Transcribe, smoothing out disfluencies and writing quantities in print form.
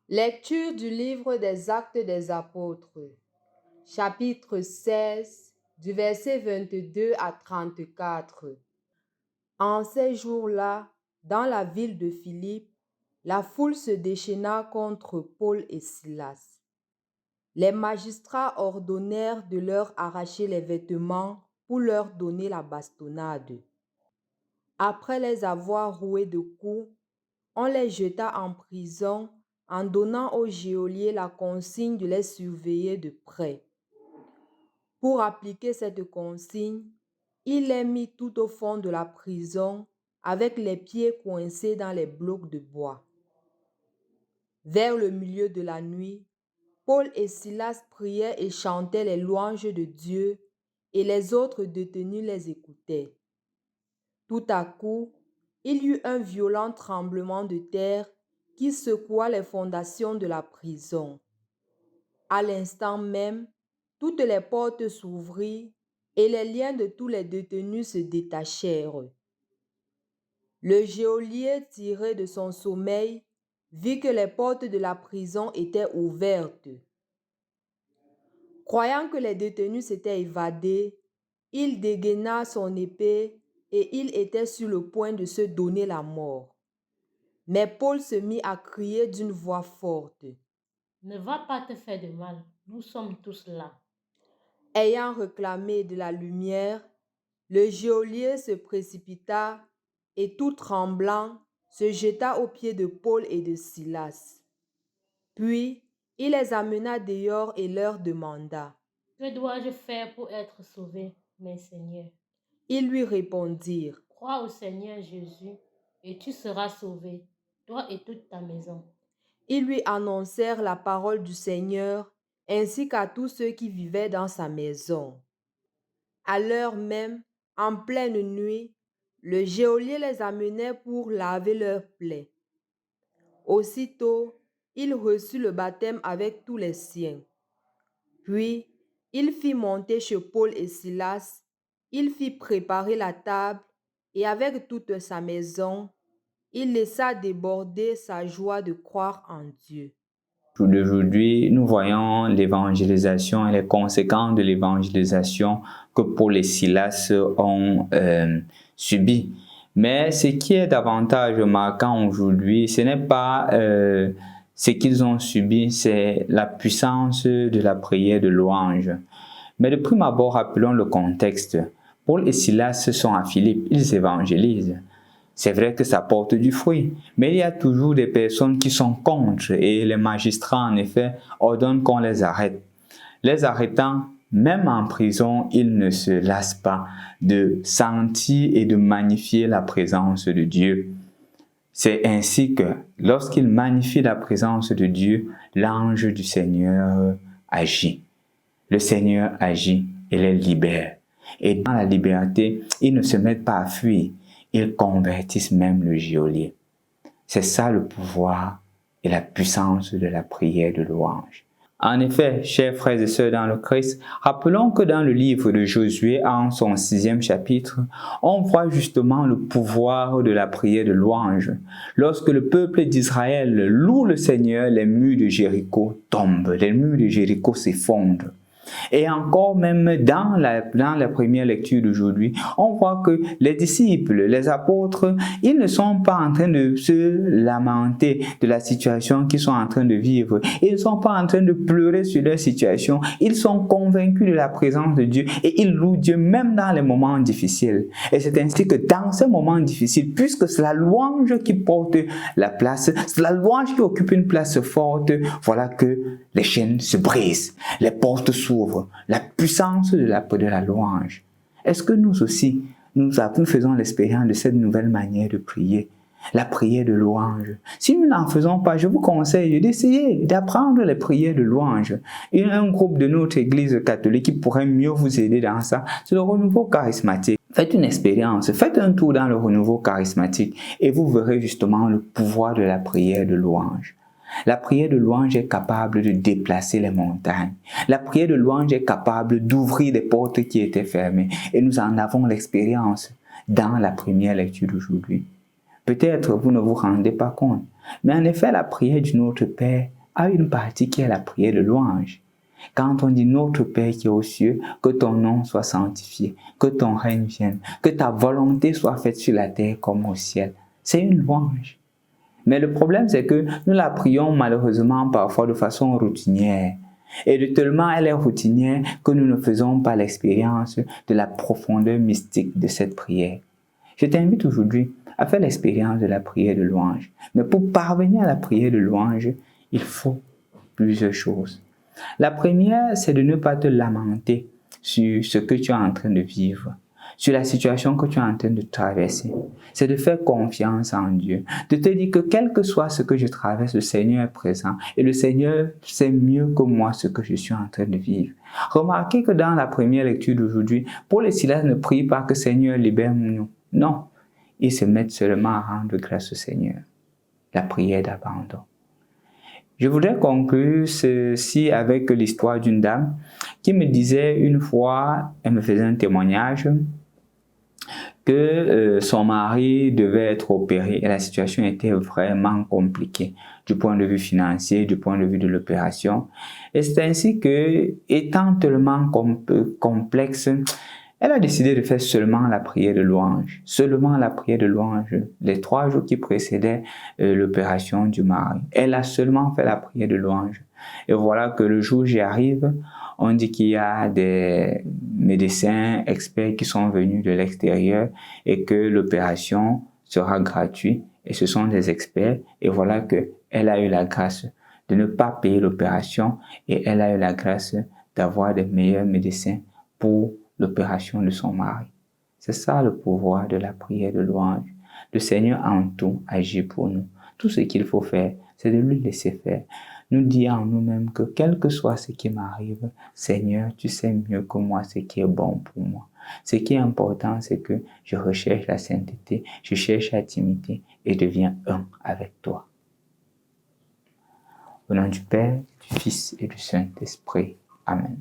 Lecture du livre des Actes des Apôtres, chapitre 16, du verset 22 à 34. En ces jours-là, dans la ville de Philippe, la foule se déchaîna contre Paul et Silas. Les magistrats ordonnèrent de leur arracher les vêtements pour leur donner la bastonnade. Après les avoir roués de coups, on les jeta en prison en donnant aux geôliers la consigne de les surveiller de près. Pour appliquer cette consigne, il les mit tout au fond de la prison avec les pieds coincés dans les blocs de bois. Vers le milieu de la nuit, Paul et Silas priaient et chantaient les louanges de Dieu et les autres détenus les écoutaient. Tout à coup, il y eut un violent tremblement de terre qui secoua les fondations de la prison. À l'instant même, toutes les portes s'ouvrirent et les liens de tous les détenus se détachèrent. Le geôlier, tiré de son sommeil, vit que les portes de la prison étaient ouvertes. Croyant que les détenus s'étaient évadés, il dégaina son épée et il était sur le point de se donner la mort. Mais Paul se mit à crier d'une voix forte. « Ne va pas te faire de mal, nous sommes tous là. » Ayant réclamé de la lumière, le geôlier se précipita et tout tremblant se jeta aux pieds de Paul et de Silas. Puis il les amena dehors et leur demanda: « Que dois-je faire pour être sauvé, mes seigneurs ?» Ils lui répondirent: « Crois au Seigneur Jésus et tu seras sauvé, toi et toute ta maison. » Ils lui annoncèrent la parole du Seigneur ainsi qu'à tous ceux qui vivaient dans sa maison. À l'heure même, en pleine nuit, le geôlier les amenait pour laver leurs plaies. Aussitôt, il reçut le baptême avec tous les siens. Puis, il fit monter chez Paul et Silas, il fit préparer la table et avec toute sa maison, il laissa déborder sa joie de croire en Dieu. D'aujourd'hui, nous voyons l'évangélisation et les conséquences de l'évangélisation que Paul et Silas ont subi. Mais ce qui est davantage marquant aujourd'hui, ce n'est pas ce qu'ils ont subi, c'est la puissance de la prière de louange. Mais de prime abord, rappelons le contexte. Paul et Silas sont à Philippe, ils évangélisent. C'est vrai que ça porte du fruit, mais il y a toujours des personnes qui sont contre et les magistrats, en effet, ordonnent qu'on les arrête. Les arrêtant, même en prison, ils ne se lassent pas de sentir et de magnifier la présence de Dieu. C'est ainsi que, lorsqu'ils magnifient la présence de Dieu, l'ange du Seigneur agit. Le Seigneur agit et les libère. Et dans la liberté, ils ne se mettent pas à fuir. Ils convertissent même le geôlier. C'est ça le pouvoir et la puissance de la prière de louange. En effet, chers frères et sœurs dans le Christ, rappelons que dans le livre de Josué, en son 6e chapitre, on voit justement le pouvoir de la prière de louange. Lorsque le peuple d'Israël loue le Seigneur, les murs de Jéricho tombent, les murs de Jéricho s'effondrent. Et encore même dans la première lecture d'aujourd'hui, on voit que les disciples, les apôtres, ils ne sont pas en train de se lamenter de la situation qu'ils sont en train de vivre. Ils ne sont pas en train de pleurer sur leur situation. Ils sont convaincus de la présence de Dieu et ils louent Dieu même dans les moments difficiles. Et c'est ainsi que dans ces moments difficiles, puisque c'est la louange qui porte la place, c'est la louange qui occupe une place forte, voilà que les chaînes se brisent, les portes s'ouvrent. La puissance de la louange. Est-ce que nous aussi, nous faisons l'expérience de cette nouvelle manière de prier, la prière de louange? Si nous n'en faisons pas, je vous conseille d'essayer d'apprendre les prières de louange. Il y a un groupe de notre église catholique qui pourrait mieux vous aider dans ça, c'est le renouveau charismatique. Faites une expérience, faites un tour dans le renouveau charismatique et vous verrez justement le pouvoir de la prière de louange. La prière de louange est capable de déplacer les montagnes. La prière de louange est capable d'ouvrir des portes qui étaient fermées. Et nous en avons l'expérience dans la première lecture d'aujourd'hui. Peut-être vous ne vous rendez pas compte, mais en effet, la prière du Notre Père a une partie qui est la prière de louange. Quand on dit notre Père qui est aux cieux, que ton nom soit sanctifié, que ton règne vienne, que ta volonté soit faite sur la terre comme au ciel. C'est une louange. Mais le problème, c'est que nous la prions malheureusement parfois de façon routinière. Et de tellement elle est routinière que nous ne faisons pas l'expérience de la profondeur mystique de cette prière. Je t'invite aujourd'hui à faire l'expérience de la prière de louange. Mais pour parvenir à la prière de louange, il faut plusieurs choses. La première, c'est de ne pas te lamenter sur ce que tu es en train de vivre, sur la situation que tu es en train de traverser. C'est de faire confiance en Dieu, de te dire que quel que soit ce que je traverse, le Seigneur est présent et le Seigneur sait mieux que moi ce que je suis en train de vivre. Remarquez que dans la première lecture d'aujourd'hui, Paul et Silas ne prient pas que Seigneur libère-nous. Non, ils se mettent seulement à rendre grâce au Seigneur. La prière d'abandon. Je voudrais conclure ceci avec l'histoire d'une dame qui me disait une fois, elle me faisait un témoignage, que son mari devait être opéré et la situation était vraiment compliquée du point de vue financier, du point de vue de l'opération. Et c'est ainsi que, étant tellement complexe, elle a décidé de faire seulement la prière de louange. Seulement la prière de louange. Les 3 jours qui précédaient l'opération du mari. Elle a seulement fait la prière de louange. Et voilà que le jour où j'y arrive, on dit qu'il y a des médecins experts qui sont venus de l'extérieur et que l'opération sera gratuite. Et ce sont des experts. Et voilà qu'elle a eu la grâce de ne pas payer l'opération et elle a eu la grâce d'avoir des meilleurs médecins pour l'opération de son mari. C'est ça le pouvoir de la prière de louange. Le Seigneur en tout agit pour nous. Tout ce qu'il faut faire, c'est de lui laisser faire. Nous dire en nous-mêmes que quel que soit ce qui m'arrive, Seigneur, tu sais mieux que moi ce qui est bon pour moi. Ce qui est important, c'est que je recherche la sainteté, je cherche l'intimité et deviens un avec toi. Au nom du Père, du Fils et du Saint-Esprit. Amen.